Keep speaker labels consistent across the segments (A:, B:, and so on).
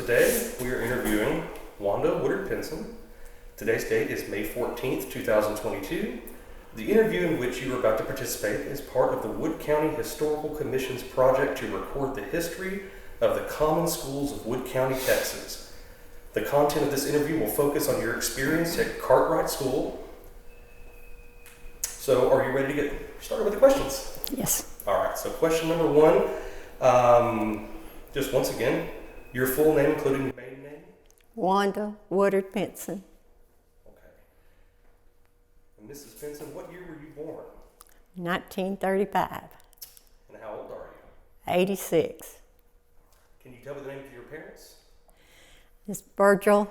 A: today we are interviewing Wanda, Woodard, Pinson. Today's date is May 14th, 2022. The interview in which you are about to participate is part of the Wood County Historical Commission's project to record the history of the common schools of Wood County, Texas. The content of this interview will focus on your experience at Cartwright School. So are you ready to get started with the questions?
B: Yes.
A: All right, so question number one, just once again, your full name including your maiden name?
B: Wanda, Woodard, Pinson.
A: Okay. And Mrs. Pinson, what year were you born?
B: 1935.
A: And how old are you?
B: 86.
A: Can you tell me the names of your parents?
B: It's Virgil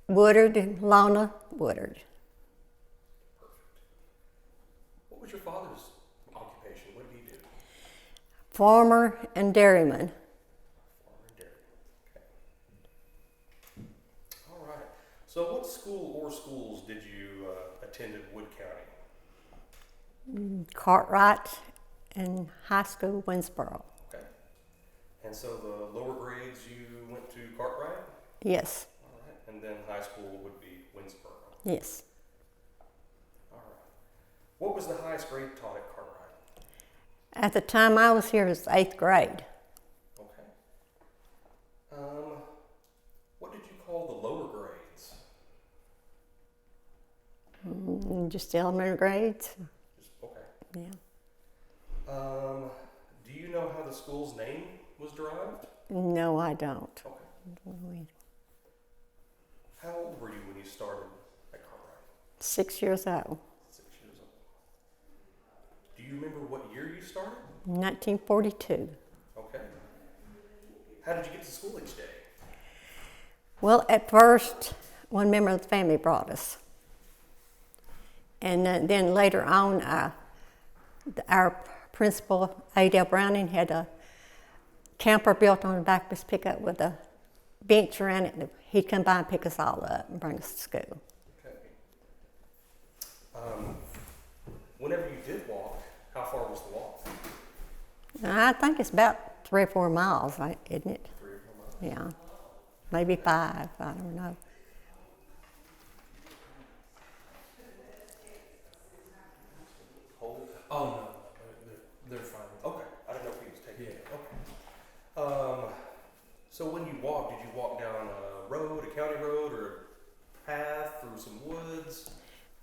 B: Woodard and Lona Woodard.
A: Perfect. What was your father's occupation? What did he do?
B: Farmer and dairyman.
A: Farmer and dairyman. Okay. All right. So what school or schools did you attend in Wood County?
B: Cartwright and high school, Winsboro.
A: Okay. And so the lower grades you went to Cartwright?
B: Yes.
A: All right. And then high school would be Winsboro?
B: Yes.
A: All right. What was the highest grade taught at Cartwright?
B: At the time I was here, it was 8th grade.
A: Okay. What did you call the lower grades?
B: Just elementary grades.
A: Okay.
B: Yeah.
A: Do you know how the school's name was derived?
B: No, I don't.
A: Okay. How old were you when you started at Cartwright?
B: 6 years old.
A: 6 years old. Do you remember what year you started?
B: 1942.
A: Okay. How did you get to school each day?
B: Well, at first, one member of the family brought us. And then later on, our principal, A.Dale Browning, had a camper built on the back of his pickup with a bench around it. And he'd come by and pick us all up and bring us to school.
A: Okay. Whenever you did walk, how far was the walk?
B: I think it's about 3 or 4 miles, isn't it?
A: 3 or 4 miles?
B: Yeah. Maybe 5, I don't know.
A: Hold.
C: Oh, no, they're fine.
A: Okay. I didn't know if he was taking it.
C: Yeah.
A: Okay. So when you walked, did you walk down a road, a county road, or a path through some woods?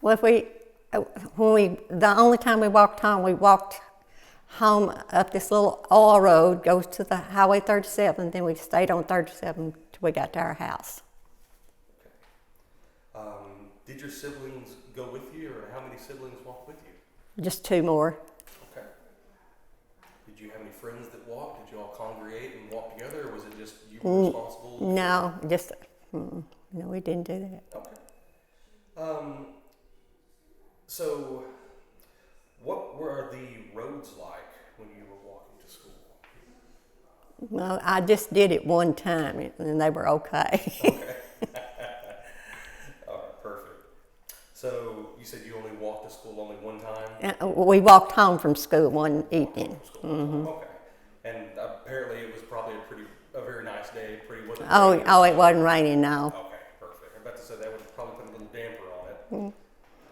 B: Well, the only time we walked home up this little oil road, goes to the Highway 37, then we stayed on 37 till we got to our house.
A: Okay. Did your siblings go with you, or how many siblings walked with you?
B: Just 2 more.
A: Okay. Did you have any friends that walked? Did you all congregate and walk together, or was it just you were responsible?
B: No, no, we didn't do that.
A: Okay. So, what were the roads like when you were walking to school?
B: Well, I just did it one time, and they were okay.
A: Okay. All right, perfect. So, you said you only walked to school only one time?
B: We walked home from school one evening.
A: Mm-hmm. Okay. And apparently it was probably a very nice day. Wasn't
B: Oh,
A: raining?
B: it wasn't raining, no.
A: Okay, perfect. I'm about to say that would probably put a little damper on it.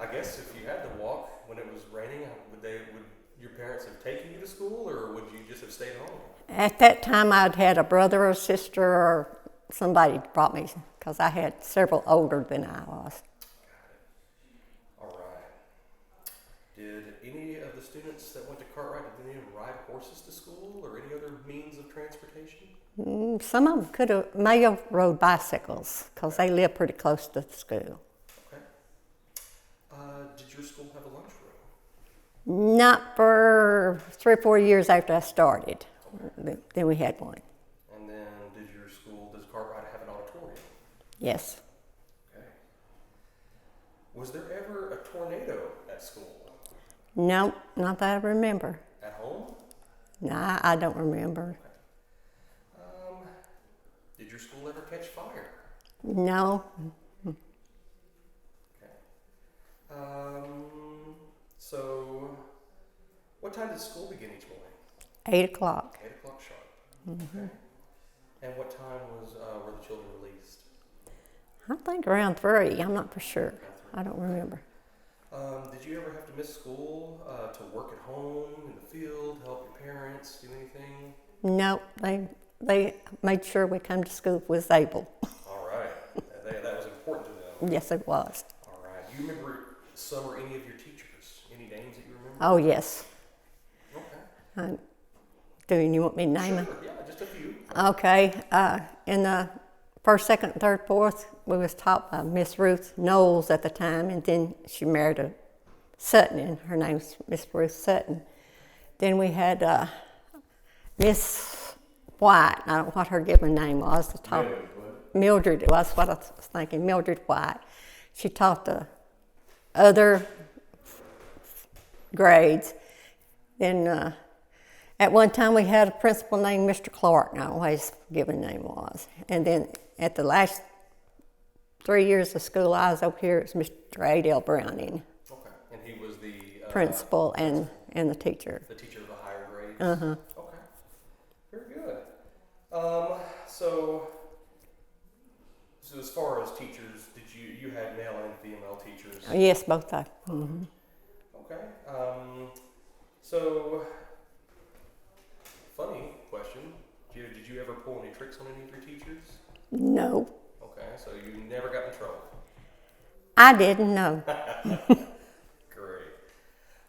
A: I guess if you had to walk when it was raining, would your parents have taken you to school, or would you just have stayed home?
B: At that time, I'd had a brother or sister or somebody brought me, because I had several older than I was.
A: All right. Did any of the students that went to Cartwright, did any of them ride horses to school, or any other means of transportation?
B: Some of them may have rode bicycles, because they lived pretty close to the school.
A: Okay. Did your school have a lunchroom?
B: Not for 3 or 4 years after I started.
A: Okay.
B: Then we had one.
A: And then does Cartwright have an auditorium?
B: Yes.
A: Okay. Was there ever a tornado at school?
B: No, not that I remember.
A: At home?
B: No, I don't remember.
A: Okay. Did your school ever catch fire?
B: No.
A: Okay. So, what time did school begin each morning?
B: 8 o'clock.
A: 8 o'clock sharp. Mm-hmm. Okay. And what time were the children released?
B: I think around 3. I'm not for sure. I don't remember.
A: Did you ever have to miss school to work at home, in the field, help your parents, do anything?
B: No, they made sure we come to school if we was able.
A: All right. That was important to them.
B: Yes, it was.
A: All right. Do you remember some or any of your teachers? Any names that you remember?
B: Oh, yes.
A: Okay.
B: Do you want me to name them?
A: Sure, yeah, just a few.
B: Okay. In the first, second, third, fourth, we was taught by Miss Ruth Knowles at the time, and then she married a Sutton, and her name's Miss Ruth Sutton. Then we had Miss White. I don't know what her given name was. The top. Mildred was what I was thinking. Mildred White. She taught the other grades. Then at one time we had a principal named Mr. Clark. I don't know what his given name was. And then at the last 3 years of school I was over here, it was Mr. A.L. Browning.
A: Okay. And he was the
B: principal and the teacher.
A: The teacher of the higher grades?
B: Uh-huh.
A: Okay. Very good. So as far as teachers, did you had male and female teachers?
B: Yes, both of them.
A: Okay. So, funny question. Did you ever pull any tricks on any of your teachers?
B: No.
A: Okay, so you never got in trouble?
B: I didn't know.
A: Great.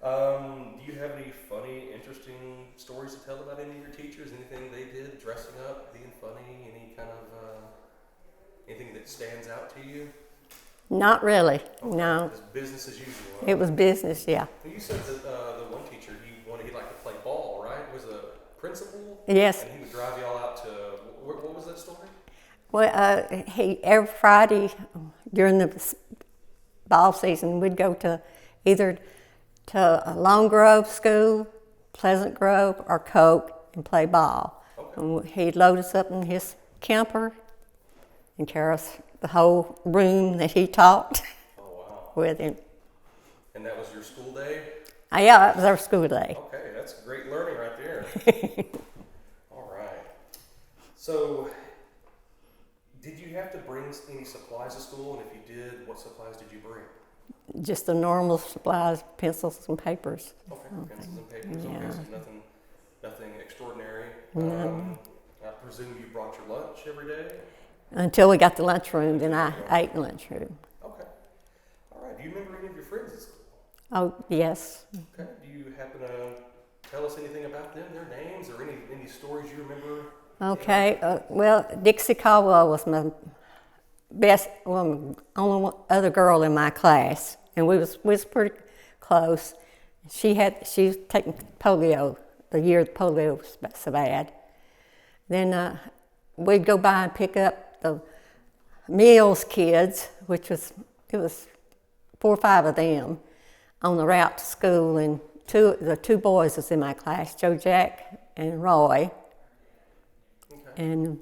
A: Do you have any funny, interesting stories to tell about any of your teachers? Anything they did, dressing up, being funny, any kind of, anything that stands out to you?
B: Not really,
A: Okay.
B: no.
A: It's business as usual. Huh?
B: It was business, yeah.
A: You said that the one teacher, he'd like to play ball, right? Was a principal?
B: Yes.
A: And he would drive y'all out to, what was that story?
B: Well, every Friday during the ball season, we'd go to either to Lone Grove School, Pleasant Grove, or Coke and play ball.
A: Okay.
B: And he'd load us up in his camper and carry us the whole room that he taught
A: Oh, wow.
B: with him.
A: And that was your school day?
B: Yeah, that was our school day.
A: Okay, that's great learning right there. All right. So, did you have to bring any supplies to school? And if you did, what supplies did you bring?
B: Just the normal supplies, pencils and papers.
A: Okay, pencils and papers.
B: Yeah.
A: Okay, so nothing extraordinary.
B: No.
A: I presume you brought your lunch every day?
B: Until we got to lunchroom, then I ate in lunchroom.
A: Okay. All right. Do you remember any of your friends at school?
B: Oh, yes.
A: Okay. Do you happen to tell us anything about them, their names, or any stories you remember?
B: Okay, well, Dixie Caldwell was my best, only other girl in my class, and we was pretty close. She was taking polio the year the polio was so bad. Then we'd go by and pick up the Mills kids, it was 4 or 5 of them on the route to school, and the two boys was in my class, Joe Jack and Roy.
A: Okay.
B: And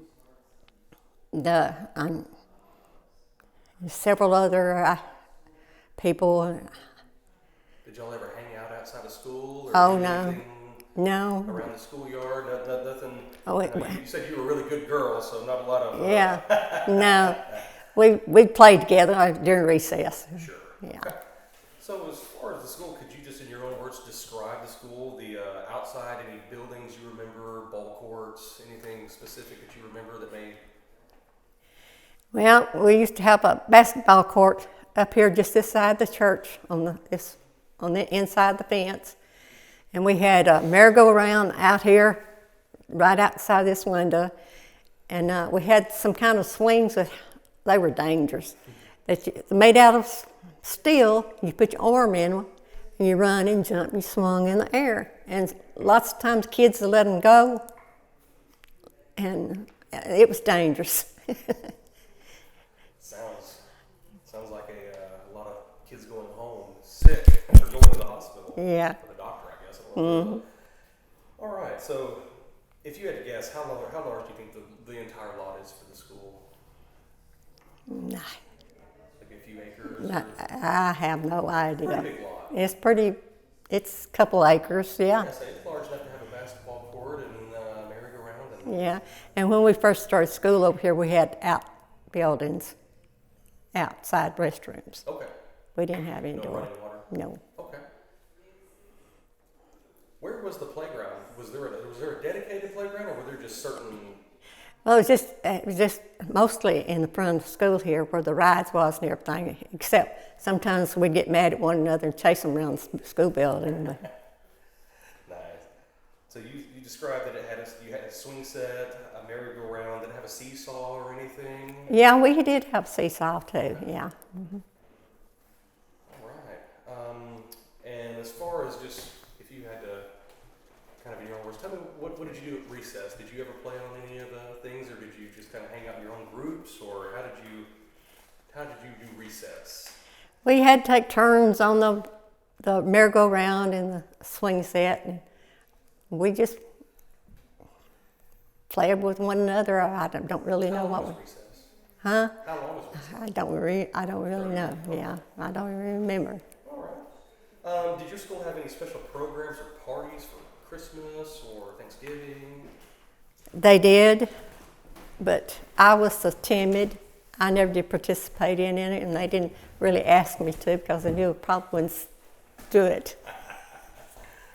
B: several other people.
A: Did y'all ever hang out outside of school? Or
B: Oh,
A: do
B: no.
A: anything
B: No.
A: around the schoolyard? Nothing.
B: Oh,
A: You said you were a really good girl, so not a lot of.
B: Yeah. No. We played together during recess.
A: Sure.
B: Yeah.
A: Okay. So as far as the school, could you just, in your own words, describe the school, the outside, any buildings you remember, ball courts, anything specific that you remember that may?
B: Well, we used to have a basketball court up here just this side of the church on the inside the fence. And we had a merry-go-round out here, right outside this window. And we had some kind of swings they were dangerous. Made out of steel. You put your arm in them, and you run and jump, and you swung in the air. And lots of times kids would let them go, and it was dangerous.
A: Sounds like a lot of kids going home sick or going to the hospital.
B: Yeah.
A: For the doctor, I guess.
B: Mm-hmm.
A: All right. So, if you had to guess, how large do you think the entire lot is for the school?
B: Nah,
A: Like a few acres? Or
B: I have no idea.
A: pretty big lot.
B: It's a couple acres, yeah.
A: I say it's large enough to have a basketball court and merry-go-round and
B: Yeah, and when we first started school over here, we had outbuildings, outside restrooms.
A: Okay.
B: We didn't have
A: No
B: indoor.
A: running water?
B: No.
A: Okay. Where was the playground? Was there a dedicated playground, or were there just certain?
B: Well, it was just mostly in the front of the school here where the rides was and everything, except sometimes we'd get mad at one another and chase them around the school building.
A: Nice. So you described that you had a swing set, a merry-go-round. Did it have a seesaw or anything?
B: Yeah, we did have seesaw too, yeah. Mm-hmm.
A: All right. And as far as just, if you had to, kind of in your own words, tell me, what did you do at recess? Did you ever play on any of the things, or did you just kind of hang out in your own groups, or how did you do recess?
B: We had to take turns on the merry-go-round and the swing set, and we just played with one another. I don't really know what.
A: How long was recess?
B: Huh?
A: How long was recess?
B: I don't really know. Yeah, I don't even remember.
A: All right. Did your school have any special programs or parties for Christmas or Thanksgiving?
B: They did, but I was so timid. I never did participate in it, and they didn't really ask me to because they knew I probably wouldn't do it.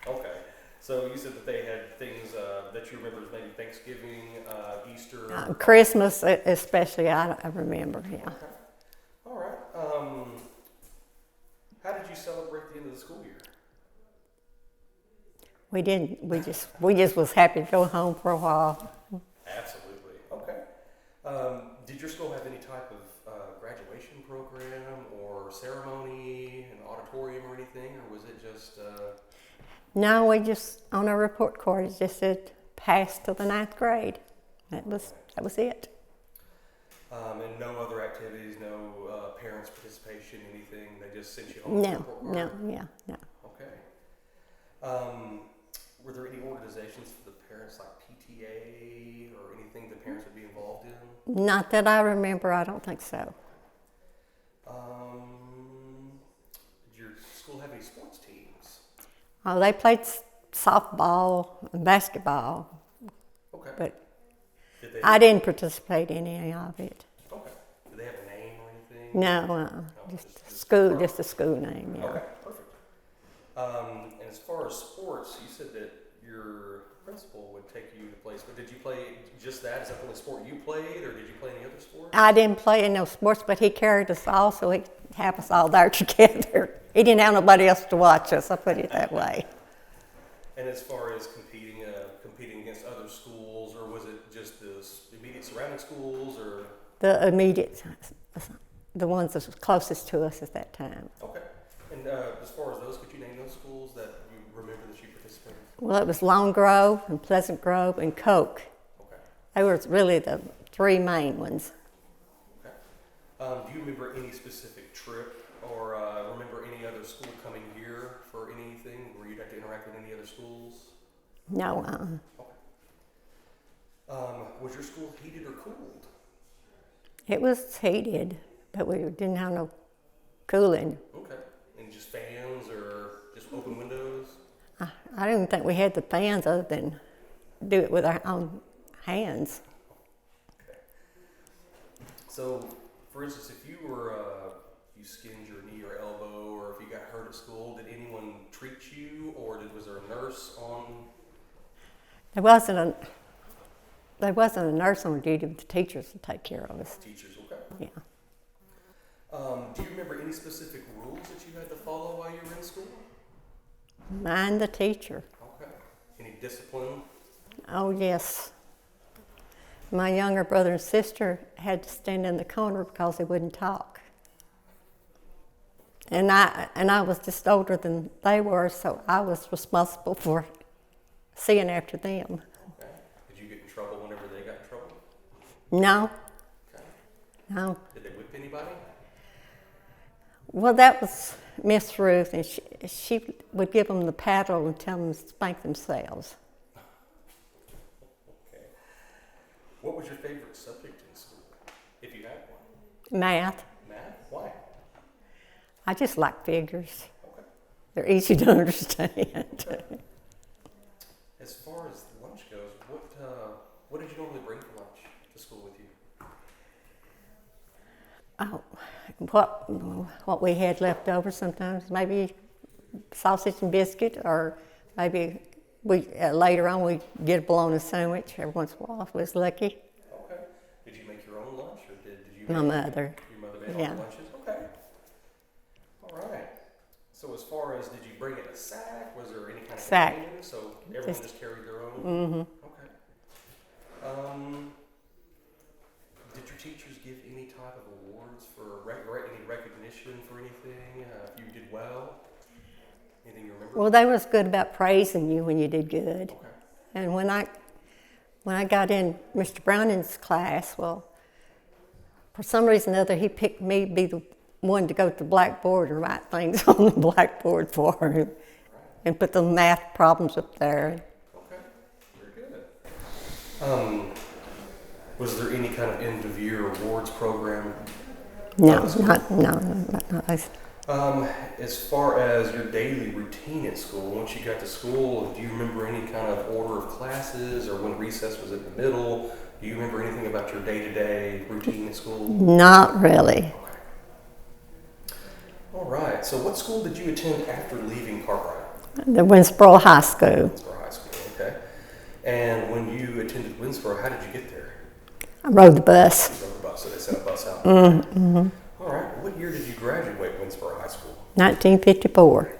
A: Okay. So you said that they had things that you remember, maybe Thanksgiving, Easter.
B: Christmas especially, I remember, yeah.
A: Okay. All right. How did you celebrate the end of the school year?
B: We didn't. We just was happy to go home for a while.
A: Absolutely. Okay. Did your school have any type of graduation program or ceremony, an auditorium or anything, or was it just?
B: No, we just on our report card it just said passed to the 9th grade. That was it.
A: And no other activities, no parents' participation, anything. They just sent you home. No. Okay. Were there any organizations for the parents, like PTA or anything the parents would be involved in?
B: Not that I remember. I don't think so.
A: Did your school have any sports teams?
B: Oh, they played softball and basketball,
A: Okay.
B: but
A: Did they?
B: I didn't participate in any of it.
A: Okay. Did they have a name or anything?
B: No, just a school name. Yeah.
A: Okay, perfect. And as far as sports, you said that your principal would take you to places, but did you play just that? Is that the only sport you played, or did you play any other sports?
B: I didn't play in no sports, but he carried us all, so he'd have us all there together. He didn't have nobody else to watch us, I'll put it that way.
A: And as far as competing against other schools, or was it just the immediate surrounding schools, or?
B: The immediate, the ones that was closest to us at that time.
A: Okay. And as far as those, could you name those schools that you remember that you participated in?
B: Well, it was Lone Grove and Pleasant Grove and Coke.
A: Okay.
B: They were really the three main ones.
A: Okay. Do you remember any specific trip, or remember any other school coming here for anything where you'd have to interact with any other schools?
B: No.
A: Okay. Was your school heated or cooled?
B: It was heated, but we didn't have no cooling.
A: Okay. And just fans or just open windows?
B: I don't even think we had the fans other than do it with our own hands.
A: Okay. So, for instance, if you skinned your knee or elbow, or if you got hurt at school, did anyone treat you, or was there a nurse on?
B: There wasn't a nurse on duty, but the teachers would take care of us.
A: Teachers, okay.
B: Yeah.
A: Do you remember any specific rules that you had to follow while you were in school?
B: Mind the teacher.
A: Okay. Any discipline?
B: Oh, yes. My younger brother and sister had to stand in the corner because they wouldn't talk. And I was just older than they were, so I was responsible for seeing after them.
A: Okay. Did you get in trouble whenever they got in trouble?
B: No.
A: Okay.
B: No.
A: Did they whip anybody?
B: Well, that was Miss Ruth, and she would give them the paddle and tell them to spank themselves.
A: Okay. What was your favorite subject in school, if you had one?
B: Math.
A: Math? Why?
B: I just like figures.
A: Okay.
B: They're easy to understand.
A: As far as lunch goes, what did
B: Oh, what we had left over sometimes, maybe sausage and biscuit, or maybe we later on we get a bologna sandwich every once in a while if we was lucky.
A: Okay. Did you make your own lunch, or did you?
B: My mother.
A: Your mother made
B: Yeah.
A: all the lunches. Okay. All right. So as far as, did you bring in a sack? Was there any kind of
B: Sack.
A: container? So everyone just carried their own.
B: Mm-hmm.
A: Okay. Did your teachers give any type of awards for any recognition for anything? If you did well? Anything you remember?
B: Well, they was good about praising you when you did good.
A: Okay.
B: And when I got in Mr. Browning's class, well, for some reason or other, he picked me to be the one to go to the blackboard and write things on the blackboard for him, and put the math problems up there.
A: Okay, very good. Was there any kind of end of year awards program?
B: No, not
A: As far as your daily routine at school, once you got to school, do you remember any kind of order of classes, or when recess was in the middle? Do you remember anything about your day-to-day routine at school?
B: Not really.
A: Okay. All right. So, what school did you attend after leaving Cartwright?
B: The Winsboro High School.
A: Winsboro High School. Okay. And when you attended Winsboro, how did you get there?
B: I rode the bus.
A: You rode the bus, so they sent a bus out.
B: Mm-hmm.
A: All right. What year did you graduate Winsboro High School?
B: 1954.